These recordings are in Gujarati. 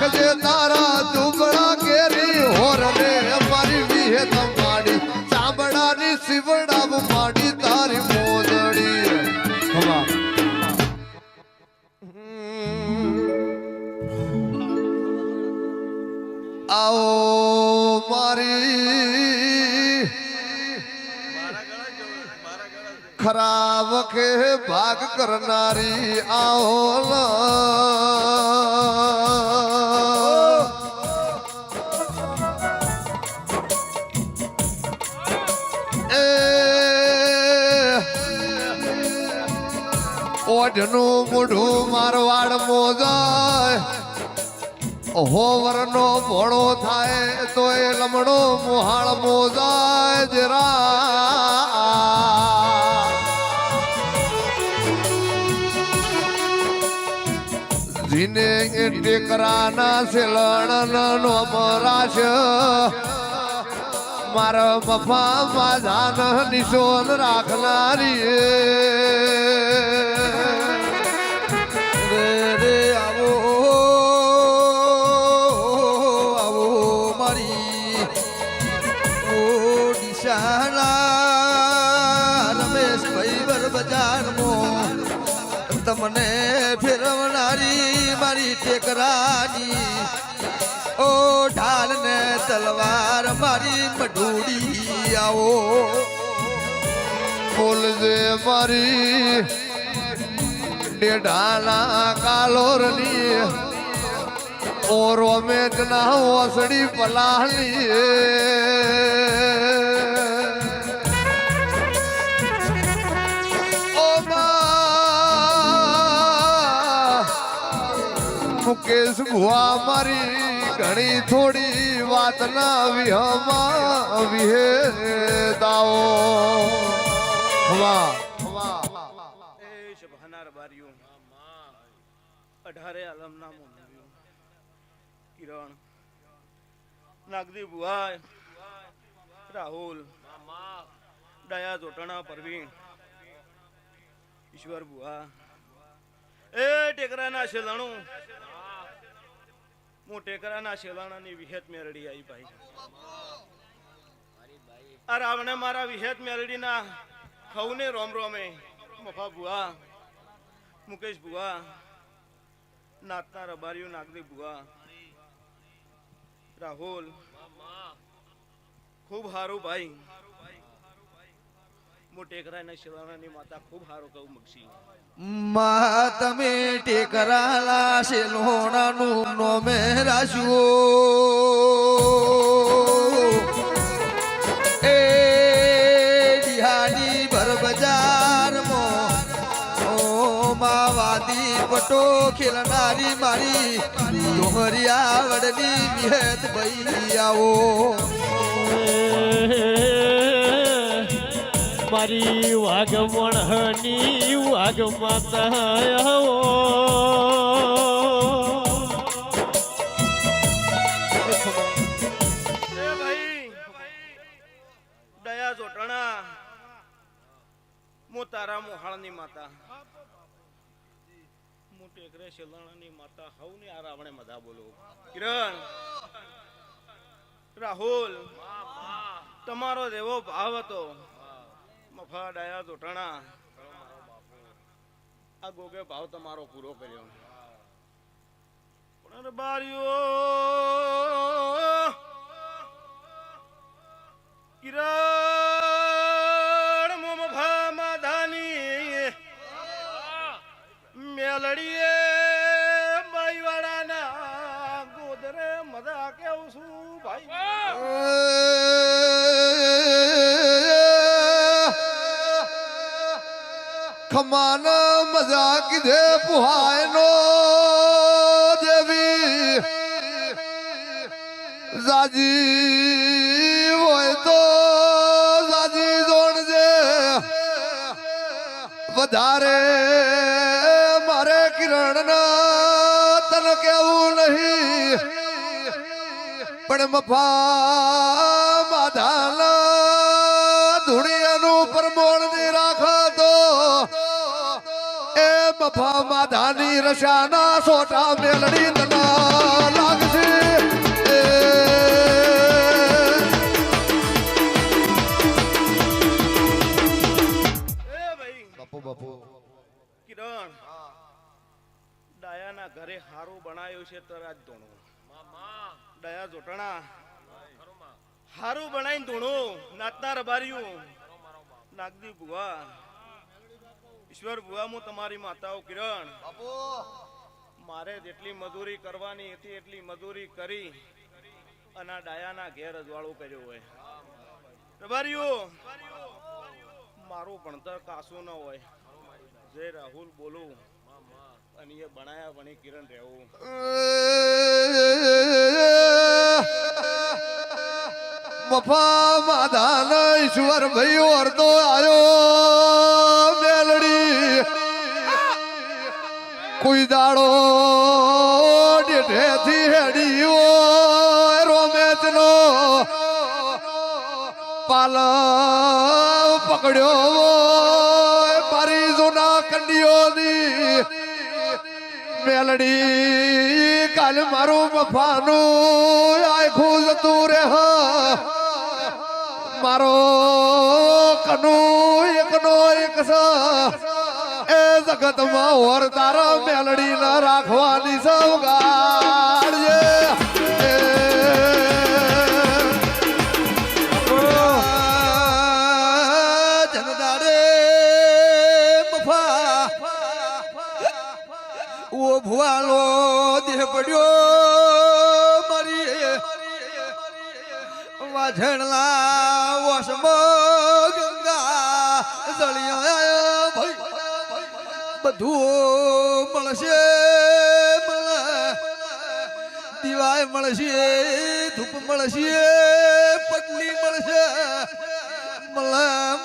રાખજે તારા દુબળા કેરી હોર રે મારી વિહે માડી ચામડાની શિવડાવ માડી તારી મોદડી આવો મારી ખરાબ કે ભાગ કરનારી આવો ઓઢનું મોઢું મારવાડ મોજાય હોવર નો ભોળો થાય તો એ લમણો મોહાળ મોજાય જરા જીને ટેકરાના સેલણ નો મરાશ મારા મફા માધાન નિશોન રાખનારી રે આવો આવો મારી ઓડિશાના રમેશ ભાઈ બજારમાં તમને ફેરવનારી મારી ટેકરાની ઓ ઢાલ ને તલવાર મારી મઢુડી આવો બોલજે મારી ઢાલા કાલોરની ઓરો મેચ ના ઓસડી પલાલી મુકેશ ભુવા મારી ઘણી થોડી વાત ના વિહમા વિહે દાવો હવા અઢારે આલમના મોનવ્યું કિરણ નાગદી બુઆ રાહુલ દયા જોટણા પરવીન ઈશ્વર બુઆ એ ટેકરાના શેલાણું હું ટેકરાના શેલાણાની વિહેત મેરડી આવી ભાઈ આ રાવણે મારા વિહેત મેરડીના ખવને રોમ રોમે મફા બુઆ મુકેશ બુઆ નાતના રબારીઓ નાગદી બુઆ રાહુલ ખૂબ હારું ભાઈ મોટે કરાયના શિલાણાની માતા ખૂબ હારું કહું મક્ષી મા તમે ટેકરાલા શેલોણાનું નોમે રાખ્યું એ દિહાડી ભર બજારમાં માવાદી પટો ખેલનારી મારી ડોહરિયા વડની વિહેત ભાઈ આવો મારી વાઘમણની વાઘ માતા આવો ભાઈ દયા જોટણા મો તારા મોહાળની માતા ટેકરે શેલાણાની માતા હવને આ રાવણે મધા બોલો કિરણ રાહુલ તમારો દેવો ભાવ હતો મફા ડાયા જોટણા આ ગોગે ભાવ તમારો પૂરો કર્યો પણ બારીઓ કિરણ મોમફા માધાની મેલડીએ બાઈવાડાના ગોદરે મધા કેવું છું ભાઈ ખમાન મજા કીધે પુહાય નો દેવી જાજી હોય તો જાજી જોડજે વધારે મારે કિરણ ના તન કેવું નહીં પણ મફા માધાના ધૂળિયાનું પરમોણ ની રાખતો એ મફા માધાની રશાના સોટા મેલડી તના લાગ બાપુ કિરણ ડાયાના ઘરે હારું બનાવ્યું છે તો આજ ધૂણું ડાયા જોટણા હારું બનાવીને ધૂણું નાતના રબાર્યું નાગદી બુવા ઈશ્વર બુવા હું તમારી માતાઓ કિરણ બાપુ મારે જેટલી મજૂરી કરવાની હતી એટલી મજૂરી કરી અને આ ડાયાના ઘેર અજવાળું કર્યું હોય રબાર્યું મારું ભણતર કાસું ન હોય જય રાહુલ બોલું અને એ બનાયા વણી કિરણ રહેવું મફા માધાન ઈશ્વર ભાઈ ઓરતો આયો મેલડી કોઈ દાડો ડેઠેથી હેડી રોમેચ નો પાલ પકડ્યો મારી જૂના કંડીઓની મેલડી કાલ મારું મફાનું આખું જતું રે મારો કનુ એકનો એક એ જગતમાં ઓર તારા મેલડી ના રાખવાની સૌગાડજે જનદારે મફા ઓ ભુવાલો દેહ પડ્યો મારી વાઝણલા વસમ ગંગા જળિયા ભાઈ બધું મળશે દિવાય મળશે ધૂપ મળશે પટલી મળશે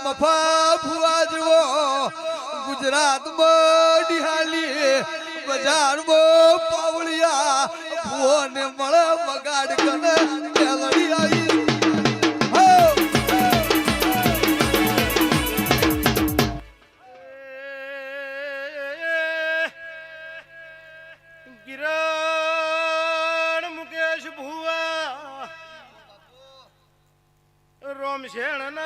મફા ભુવા જેવો ગુજરાતમાં ડિહાલી બજારમાં પાવળિયા ભુવને મળે વગાડ કને મેલડી આવી કિરણ મુકેશ ભુવા રોમ શેણના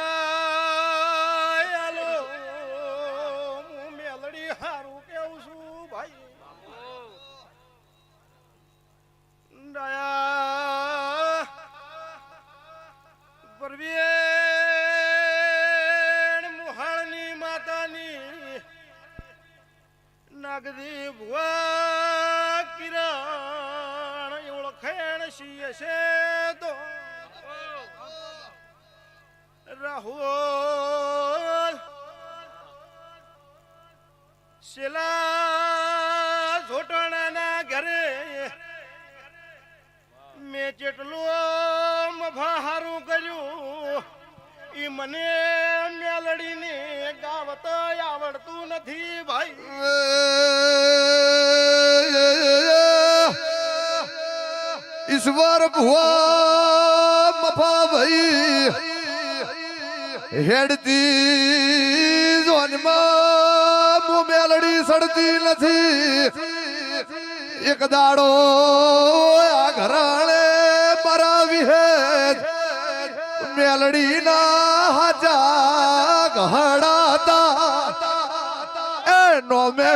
આલો હું મેલડી હારું કેવું છું ભાઈ દયા પરવીણ મુહાળની માતાની નાગદી ભુવા કિરણ ઓળખેણ શિય છે તો રાહુલ શિલા ઝોટણાના ઘરે મેં જેટલું મફા હારું કર્યું ઈ મને મેલડીને ગાવત આવડતું નથી ભાઈ ઈશ્વર ભુવા મફા ભાઈ હેડતી જોનમાં મુ મેલડી સડતી નથી એક દાડો આ ઘરાણે મારા વિહેજ મેલડી ના હાજા ગહડાતા એ નો મે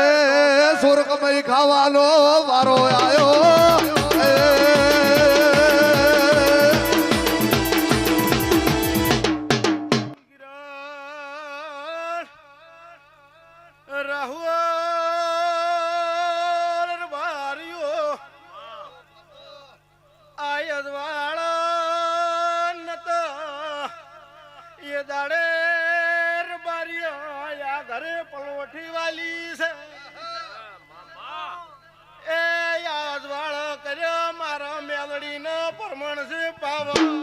સુરકમય ખાવાનો વારો આયો રાહુલ બારીઓ આયદવાળા નતા એ દાડે બારીઓ આ ઘરે પલોઠી વાલી છે એ યાદવાળો કર્યો મારા મેલડીનો પરમણ છે પાવા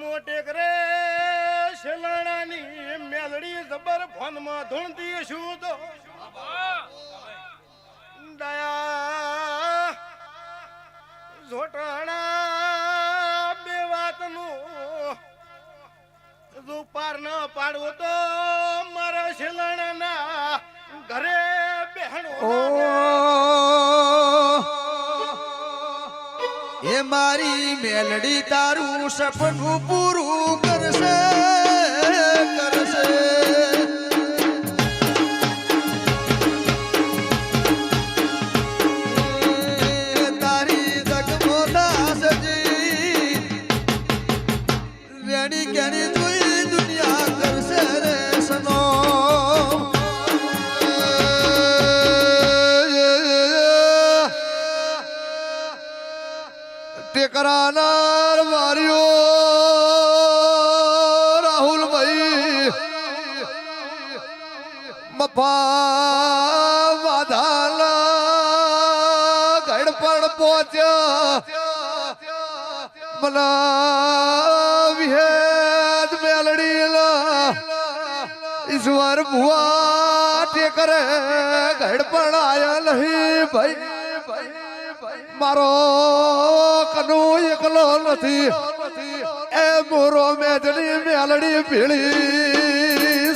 મોટે કરે શેલાણાની મેલડી જબર ફોનમાં ધૂણતી શું તો દયા જોટાણા બે વાતનું જો પાર ન પાડવો તો મારા શિલણના ઘરે બેહણો એ મારી મેલડી તારું સપનું પૂરું કરશે કરશે તારી જગમો દાસજી વેણી કેણી જોઈ દુનિયા કરશે રે સનો ટેકરાનાર વારીઓ રાહુલભાઈ મફા વાધાલા ગડપણ પહોંચ્યા મના વિહેદ મેલડીલા ઈશ્વર ભુવા ટેકરે ગડપણ આયા નહીં ભાઈ મારો કનુ એકલો નથી એ મોરો મેજની મેલડી ભીળી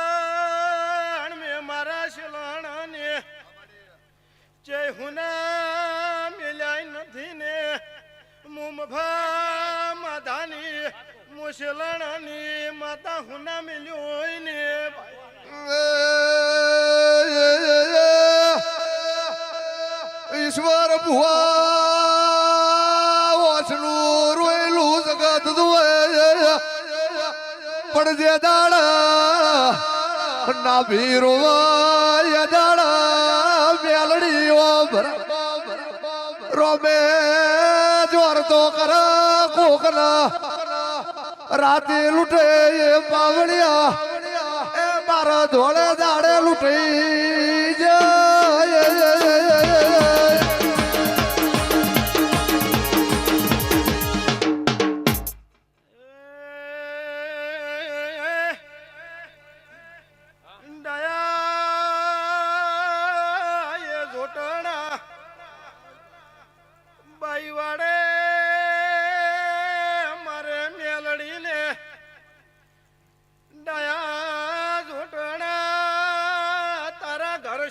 ગિરણ મે મારા શિલણને જય હુના મિલાય નથી ને મુમભા માધાની મુશલણની માતા હુના મિલ્યો ને ઈશ્વર ભુવા વાસનું રોયલું જગત જોય પણ જે દાડા ના ભીરો દાડા મેલડી રોમે જોર તો કર કોકના રાતે લૂટે એ પાવડિયા એ મારા ધોળે દાડે લૂટી જાય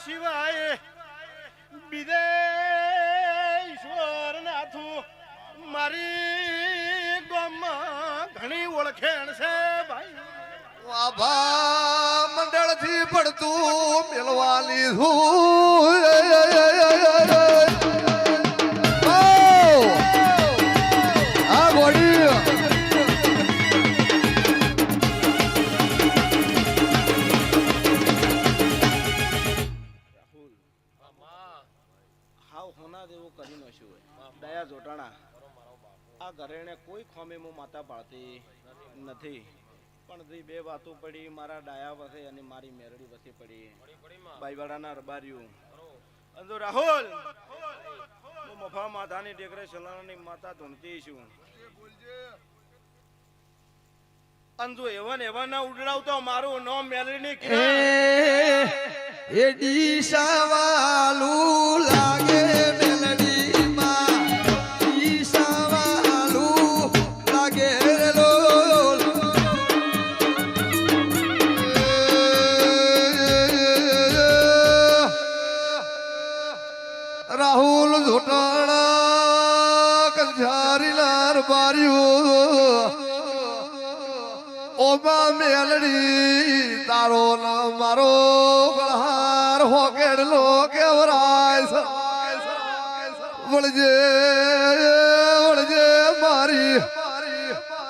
શિવાય બીજે ઈશ્વર નાથું મારી ગામમાં ઘણી ઓળખેણ છે ભાઈ વાભા મંડળ થી પડતું મેળવા લીધું આ ગોડી કરી નશું દયા જોટાણા આ ઘરેને કોઈ ખોમે હું માતા પાડતી નથી પણ જે બે વાતો પડી મારા ડાયા વસે અને મારી મેરડી વસે પડી બાઈવાડાના રબાર્યું અંજો રાહુલ હું મફા માતાની ટેકરે શલાણાની માતા ધૂણતી છું અંજો એવા ના ઉડાવતો મારું નામ મેરડીની એ ડીસાવાલું લાગે મેલડી માં ડીસાવાલું લાગે લોલ રાહુલ જોટાણા કંજારી લાર બાર્યું ઓબા મેલડી તારો ન મારો ગળહાર હોકેડલો કેવરાય વળજે વળજે મારી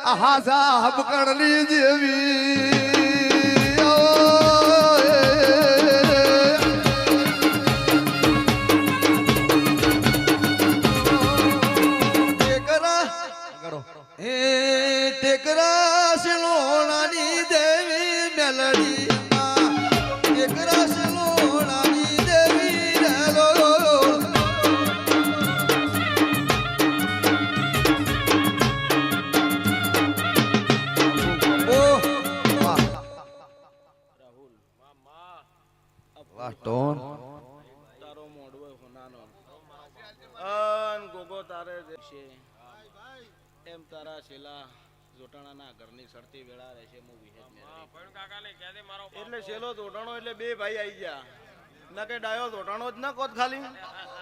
આહા સાહબ કણલી જેવી ટેકરા શિલોણાની દેવી મેલડી ટેકરા શિલોણાની દેવી વાહ ટોન તારો મોડવો હોનાનો અન ગોગો તારે દેશે એમ તારા શેલા જોટાણાના ઘરની સરતી વેળા રહેશે હું વિહેજ એટલે શેલો જોટાણો એટલે બે ભાઈ આવી ગયા ના કે ડાયો જોટાણો જ ના કોત ખાલી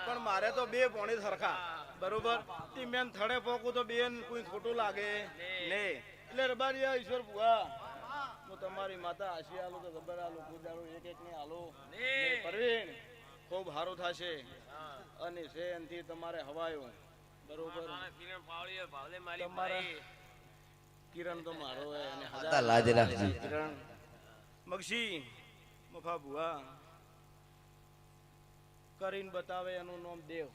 પણ મારે તો બે પોણી સરખા બરોબર તી મેન થડે પોકું તો બેન કોઈ ખોટું લાગે ને એટલે રબારિયા ઈશ્વર ભુવા હું તમારી માતા આશી આલું તો ખબર આલું કોઈ દાડો એક એક ને આલો પરવીન ખૂબ સારું થશે અને છે એનથી તમારે હવાયો બરોબર તમારા કિરણ તો મારો હે અને માતા લાજ રાખજે. કિરણ મગશી મફા ભુવા કરીને બતાવે એનું નામ દેવ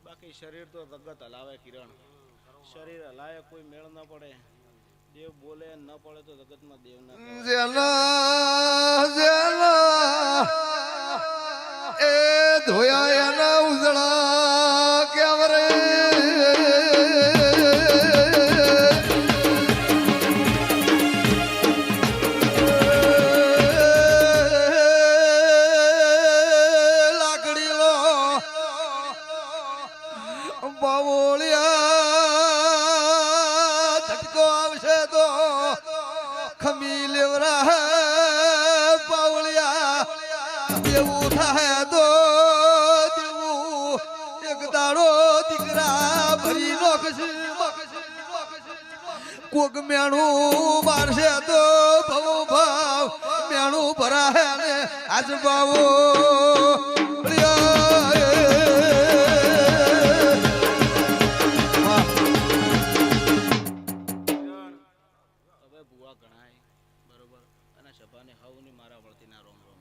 બાકી શરીર તો જગત હલાવે કિરણ શરીર હલાય કોઈ મેળ ન પડે દેવ બોલે ન પડે તો જગતમાં દેવ ના જેના જેના એ ધોયા એના ઉજળા કેમ રે લાકડી લો બાવળિયા ઝટકો આવશે તો ખમી લેવરા પાવળિયા દેવું થાય તો દેવું એક દાડો દીકરા ભરી નોખશે કોક મેણું મારશે તો ભવ ભાવ મેણું ભરાય ને આજ બાવો હવે ભુવા ગણાય બરોબર અને સભાને હવની મારા વળતીના રોમ રોમ